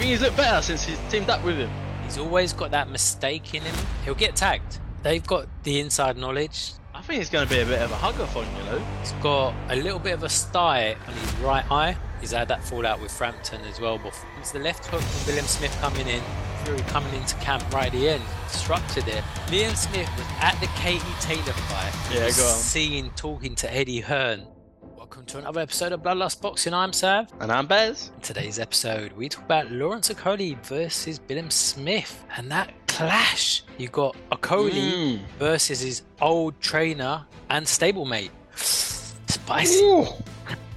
think he's looked better since he's teamed up with him? He's always got that mistake in him. He'll get tagged. They've got the inside knowledge. I think he's going to be a bit of a hugger for him, you know. He's got a little bit of a sty on his right eye. He's had that fallout with Frampton as well. But it's the left hook from William Smith coming in. Fury coming into camp right at the end. Disrupted it. Liam Smith was at the Katie Taylor fight. Yeah, go on. Seen talking to Eddie Hearn. Welcome to another episode of Bloodlust Boxing. I'm Sav. And I'm Bez. In today's episode, we talk about Lawrence Okolie versus Billam Smith. And that clash. You got Okolie versus his old trainer and stablemate. Spicy. Ooh.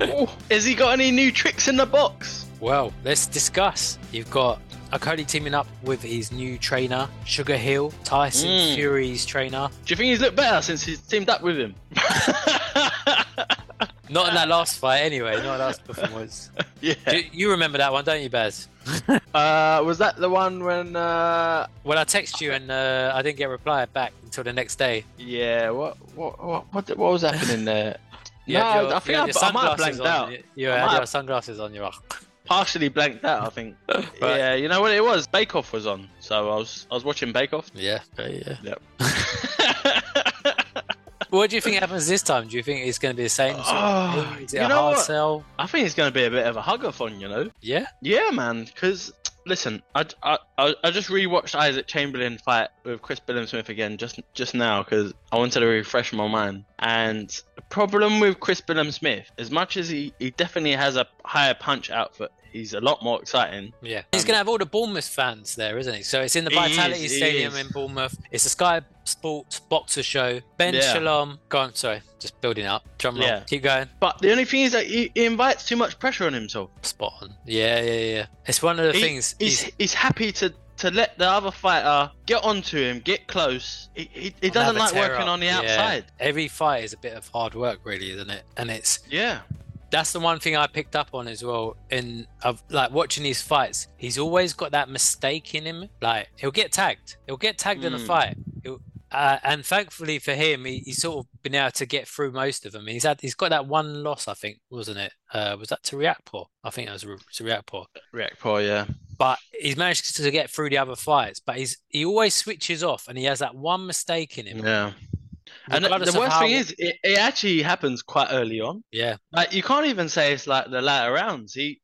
Ooh. Has he got any new tricks in the box? Well, let's discuss. You've got Okolie teaming up with his new trainer, Sugar Hill, Tyson Fury's trainer. Do you think he's looked better since he's teamed up with him? Not in that last fight anyway, not last performance. Yeah. You remember that one, don't you, Baz? Was that the one when... Well, I texted you and I didn't get a reply back until the next day. Yeah, what was happening there? I think I might have blanked out. You had your sunglasses on, you're partially blanked out, I think. Right. Yeah, you know what it was? Bake Off was on, so I was watching Bake Off. Yeah. Yep. What do you think happens this time? Do you think it's going to be the same sort of thing? Is it a hard sell? I think it's going to be a bit of a hugger-thon, you know? Yeah? Yeah, man, because... Listen, I just rewatched Isaac Chamberlain fight with Chris Billam Smith again just now because I wanted to refresh my mind. And the problem with Chris Billam Smith, as much as he definitely has a higher punch output, he's a lot more exciting. Yeah, he's going to have all the Bournemouth fans there, isn't he? So it's in the Vitality Stadium in Bournemouth. It's a Sky Sports boxer show. Ben Shalom. Go on, sorry, just building up. Drum roll. Yeah. Keep going. But the only thing is that he invites too much pressure on himself. Spot on. Yeah. It's one of the things. He's happy to let the other fighter get onto him, get close. He doesn't like working on the outside. Every fight is a bit of hard work, really, isn't it? And it's... Yeah. That's the one thing I picked up on as well in like watching these fights. He's always got that mistake in him. Like he'll get tagged in a fight. And thankfully for him, he's sort of been able to get through most of them. He's got that one loss, I think, wasn't it? Was that to Riakporhe? I think it was to Riakporhe. Riakporhe, yeah. But he's managed to get through the other fights. But he always switches off, and he has that one mistake in him. Yeah. And the worst thing is, it actually happens quite early on. Yeah. Like you can't even say it's like the latter rounds. He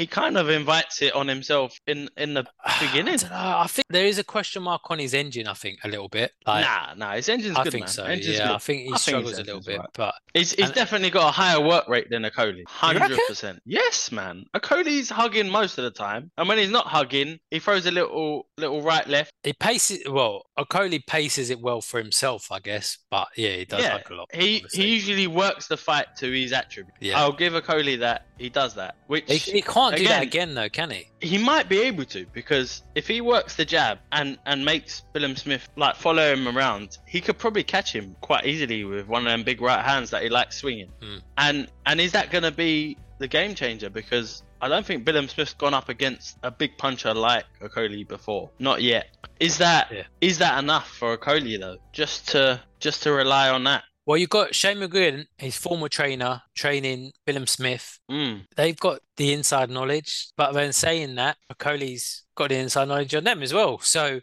kind of invites it on himself in the beginning. I don't know. I think there is a question mark on his engine. I think a little bit. Like, nah. His engine's good. I think man. so. Engine's yeah, good. I think he struggles a little bit, but he's definitely got a higher work rate than Okolie. 100%. Yes, man. Okolie's hugging most of the time, and when he's not hugging, he throws a little right left. He paces well. Okolie paces it well for himself, I guess. But yeah, he does hug a lot. He usually works the fight to his attribute. Yeah. I'll give Okolie that he does that. Which he can't do that again, though, can he? He might be able to, because if he works the jab and makes Billam Smith like follow him around, he could probably catch him quite easily with one of them big right hands that he likes swinging. And is that going to be the game changer? Because I don't think Billam Smith's gone up against a big puncher like Okolie before. Not yet. Is that enough for Okolie though? Just to rely on that? Well, you've got Shane McGuinn, his former trainer, training Billam Smith. They've got the inside knowledge, but then saying that, Okolie's got the inside knowledge on them as well. So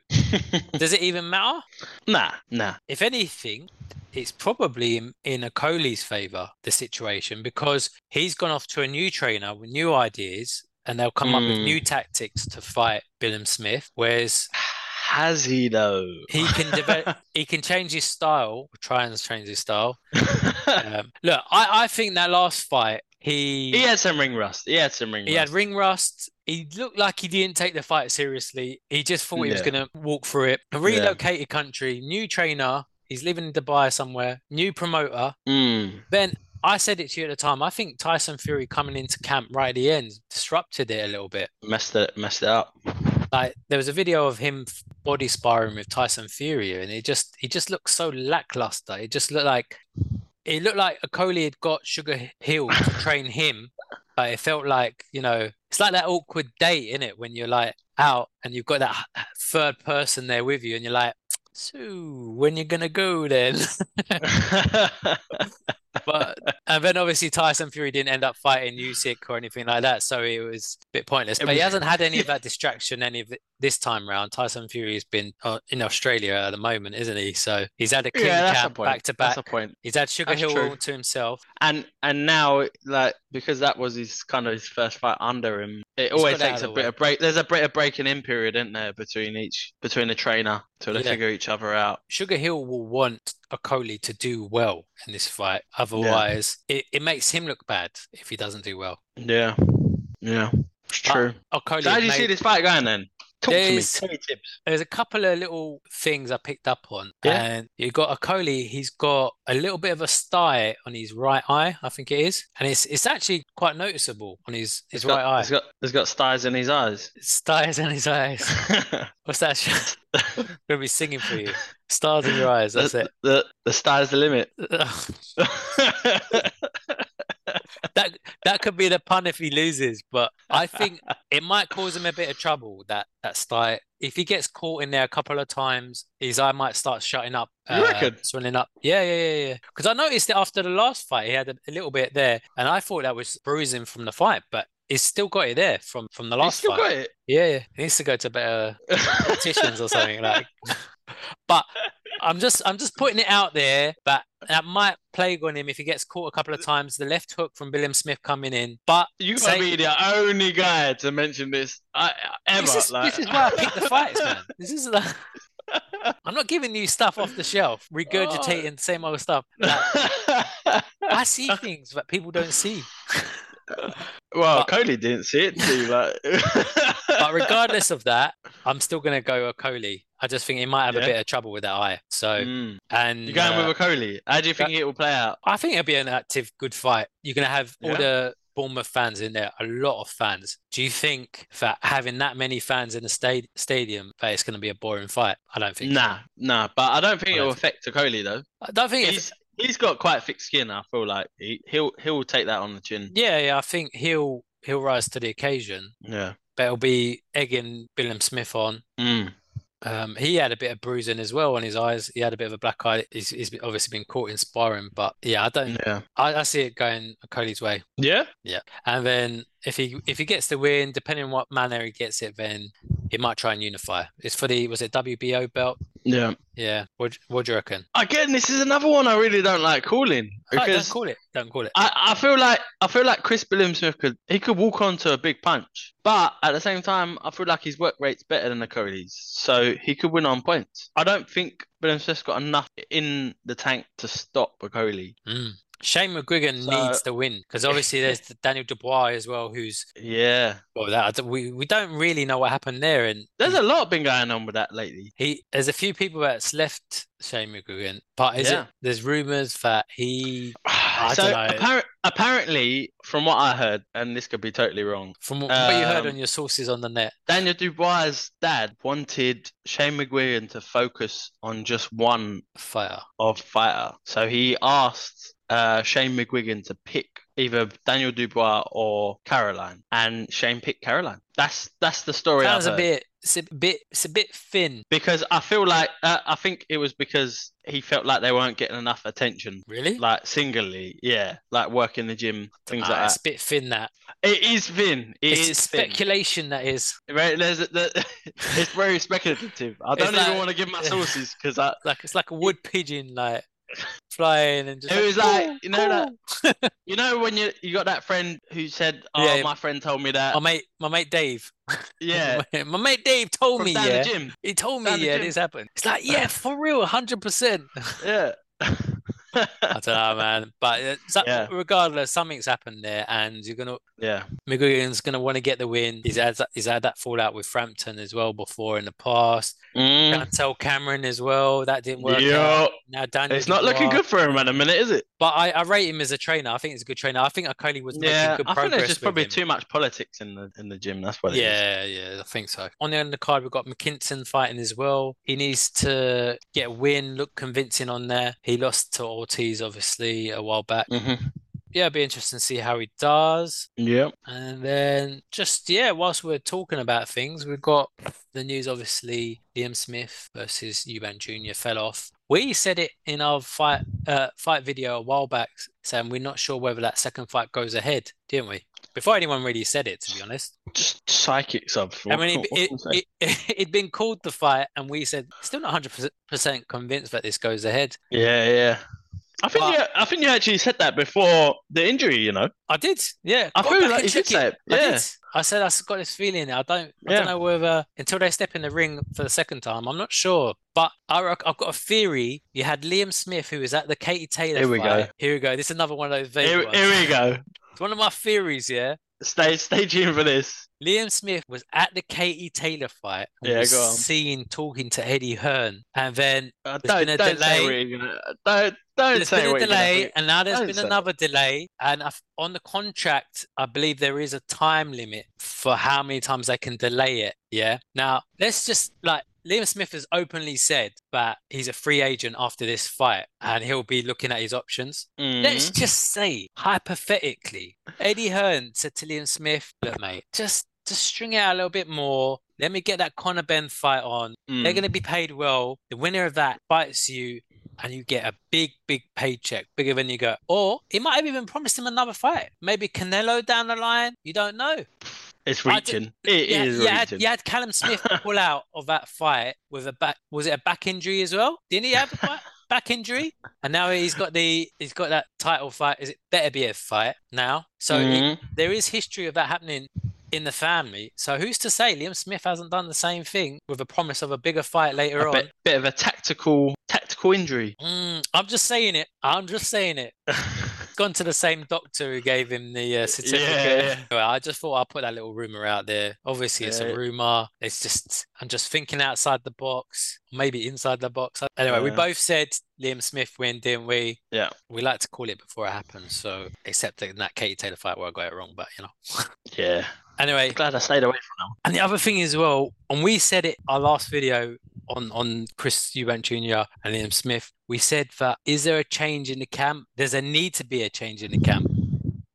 does it even matter? Nah. If anything, it's probably in Okolie's favour, the situation, because he's gone off to a new trainer with new ideas and they'll come up with new tactics to fight Billam Smith, whereas... Has he though? He can develop. He can change his style. Try and change his style. Look, I think that last fight, he had some ring rust. He had ring rust. He looked like he didn't take the fight seriously. He just thought he was going to walk through it. A relocated country, new trainer. He's living in Dubai somewhere. New promoter. Then I said it to you at the time. I think Tyson Fury coming into camp right at the end disrupted it a little bit. Messed it up. Like there was a video of him body sparring with Tyson Fury, and he just looked so lackluster. It looked like Okolie had got Sugar Hill to train him, but it felt like, you know, it's like that awkward date, isn't it? When you're like out and you've got that third person there with you, and you're like, so when you gonna go then? And then obviously Tyson Fury didn't end up fighting Usyk or anything like that, so it was a bit pointless. But he hasn't had any of that distraction any of it this time round. Tyson Fury has been in Australia at the moment, isn't he? So he's had a clean camp back to back. That's a point. He's had Sugar Hill all to himself. And now, like, because that was his first fight under him, it always takes a bit of break. There's a bit of breaking in period, isn't there, between the trainer till they figure each other out. Sugar Hill will want Okolie to do well in this fight. Otherwise, it makes him look bad if he doesn't do well. Yeah, it's true. Okolie, so how do you see this fight going then? Talk to me. Tell me tips. There's a couple of little things I picked up on. Yeah. And you got Okolie, he's got a little bit of a sty on his right eye, I think it is. And it's actually quite noticeable on his right eye. He's got stars in his eyes. Stars in his eyes. What's that? I'm going to be singing for you. Stars in your eyes, that's it. The sky's the limit. That could be the pun if he loses, but I think it might cause him a bit of trouble, that sty. If he gets caught in there a couple of times, his eye might start shutting up. You reckon? Swelling up. Yeah. Because I noticed it after the last fight, he had a little bit there, and I thought that was bruising from the fight, but he's still got it there from the last fight. Got it? Yeah. He needs to go to better competitions or something like. But I'm just putting it out there that might plague on him if he gets caught a couple of times. The left hook from Billam Smith coming in, but you gotta be the only guy to mention this ever. This is why I picked the fights, man. This is like, I'm not giving you stuff off the shelf, regurgitating the same old stuff. Like, I see things that people don't see. Well, Okolie didn't see it too. But regardless of that, I'm still going to go Okolie. I just think he might have a bit of trouble with that eye. So, and you're going with Okolie. How do you think it will play out? I think it'll be an active, good fight. You're going to have all the Bournemouth fans in there, a lot of fans. Do you think that having that many fans in the stadium, that it's going to be a boring fight? I don't think. Nah. But I don't think it will affect Okolie though. I don't think he's got quite thick skin. I feel like he'll take that on the chin. Yeah. I think he'll rise to the occasion. Yeah. But it'll be egging Billam Smith on. He had a bit of bruising as well on his eyes. He had a bit of a black eye. He's obviously been caught in sparring, but I don't. Yeah. I see it going Okolie's way. Yeah. And then if he gets the win, depending on what manner he gets it, then he might try and unify. It's for was it WBO belt? Yeah. Yeah. What do you reckon? Again, this is another one I really don't like calling because don't call it. I feel like Chris Billam Smith could walk onto a big punch, but at the same time, I feel like his work rate's better than Okolie's, so he could win on points. I don't think Billam Smith's got enough in the tank to stop Okolie. Shane McGuigan needs the win because obviously there's Daniel Dubois as well, who's we don't really know what happened there, and there's a lot been going on with that lately. There's a few people that's left Shane McGuigan, but there's rumors that he apparently from what I heard, and this could be totally wrong, from what you heard on your sources on the net, Daniel Dubois' dad wanted Shane McGuigan to focus on just one fighter, so he asked Shane McGuigan to pick either Daniel Dubois or Caroline, and Shane picked Caroline. That's the story. It's a bit thin because I feel like I think it was because he felt like they weren't getting enough attention. Really? Like singly, like work in the gym, things like that. It's a bit thin. That it is thin. It's speculation. That is right. It's very speculative. I don't even want to give my sources because it's like a wood pigeon, like. Flying and just it was like that you know when you got that friend who said my friend told me that my mate Dave my mate Dave told me the gym. He told me this happened. It's like for real 100%. I don't know, man, but regardless, something's happened there, and you're gonna McGuigan's gonna want to get the win. He's had that fallout with Frampton as well before in the past. Chantel Cameron as well, that didn't work out. Now Daniel, it's not looking good for him at the minute, is it? But I rate him as a trainer. I think he's a good trainer. I think Okolie was making good progress. I think there's just probably too much politics in the gym. That's what it is. Yeah, I think so. On the undercard, we've got McKinson fighting as well. He needs to get a win, look convincing on there. He lost to Ortiz, obviously, a while back. It'd be interesting to see how he does. Yeah. And then whilst we're talking about things, we've got the news, obviously, Liam Smith versus Eubank Jr. fell off. We said it in our fight video a while back, saying we're not sure whether that second fight goes ahead, didn't we? before anyone really said it, to be honest. Just psychic subs. I mean, it'd been called the fight, and we said still not 100% convinced that this goes ahead. Yeah. I think you actually said that before the injury. You know. I did. Yeah. I feel like you did say it. Yeah. I did. I said I've got this feeling. I don't know whether until they step in the ring for the second time. I'm not sure. But I've got a theory. You had Liam Smith, who was at the Katie Taylor Here we fight. go. Here we go. This is another one of those vague ones. Here we go. It's one of my theories, yeah. Stay tuned for this. Liam Smith was at the Katie Taylor fight and was seen talking to Eddie Hearn, and then there's been a delay. There's been a delay, and now there's been another delay. And on the contract, I believe there is a time limit for how many times they can delay it. Yeah. Now let's just Liam Smith has openly said that he's a free agent after this fight and he'll be looking at his options. Let's just say, hypothetically, Eddie Hearn said to Liam Smith, look, mate, just string it out a little bit more. Let me get that Conor Benn fight on. They're going to be paid well. The winner of that fights you and you get a big paycheck, bigger than you go. Or he might have even promised him another fight. Maybe Canelo down the line. You don't know. It's reaching. It is reaching. You had Callum Smith pull out of that fight with a back. Was it a back injury as well? Didn't he have a back injury? And now he's got that title fight. Is it Beterbiev fight now? So there is history of that happening in the family. So who's to say Liam Smith hasn't done the same thing with a promise of a bigger fight later on? Bit of a tactical injury. I'm just saying it. Gone to the same doctor who gave him the certificate. Yeah. I just thought I'd put that little rumor out there. Obviously, it's a rumor. I'm just thinking outside the box, maybe inside the box. Anyway, we both said Liam Smith win, didn't we? Yeah. We like to call it before it happens. So, except in that Katie Taylor fight where I got it wrong, but Yeah. Anyway, glad I stayed away from them. And the other thing as well, and we said it our last video on Chris Eubank Jr. and Liam Smith, we said that is there a change in the camp? There's a need to be a change in the camp.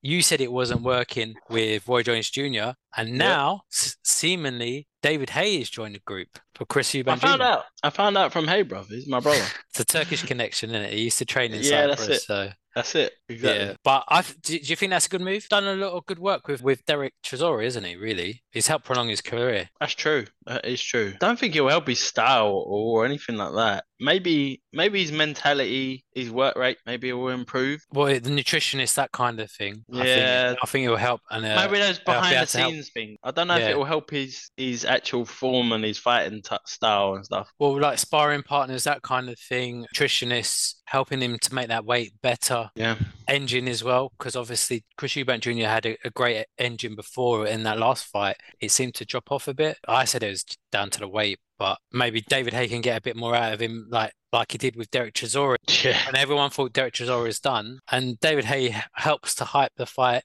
You said it wasn't working with Roy Jones Jr. And now, seemingly, David Haye has joined the group for Chris Eubank Jr. I found out from Haye, brother. He's my brother. It's a Turkish connection, isn't it? He used to train in Cyprus. That's it. Exactly. Yeah. But do you think that's a good move? Done a lot of good work with Derek Chisora, isn't he, really? He's helped prolong his career. That's true. That is true. Don't think he'll help his style or anything like that. Maybe his mentality, his work rate, maybe it will improve. Well, the nutritionist, that kind of thing. Yeah. I think it will help. And maybe those behind the scenes thing. I don't know if it will help his actual form and his fighting style and stuff. Well, like sparring partners, that kind of thing. Nutritionists helping him to make that weight better. Yeah. Engine as well, because obviously Chris Eubank Jr. had a great engine before in that last fight. It seemed to drop off a bit. I said it was down to the weight, but maybe David Haye can get a bit more out of him, like he did with Derek Chisora. Yeah. And everyone thought Derek Chisora is done, and David Haye helps to hype the fight.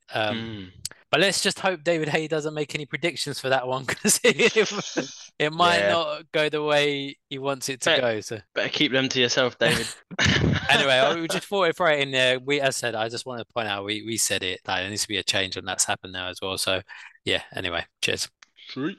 But let's just hope David Haye doesn't make any predictions for that one, because it might not go the way he wants it to go. So better keep them to yourself, David. Anyway, we just thought it right in there. As I said, I just want to point out we said it. There needs to be a change, and that's happened now as well. So yeah. Anyway, cheers. Sweet.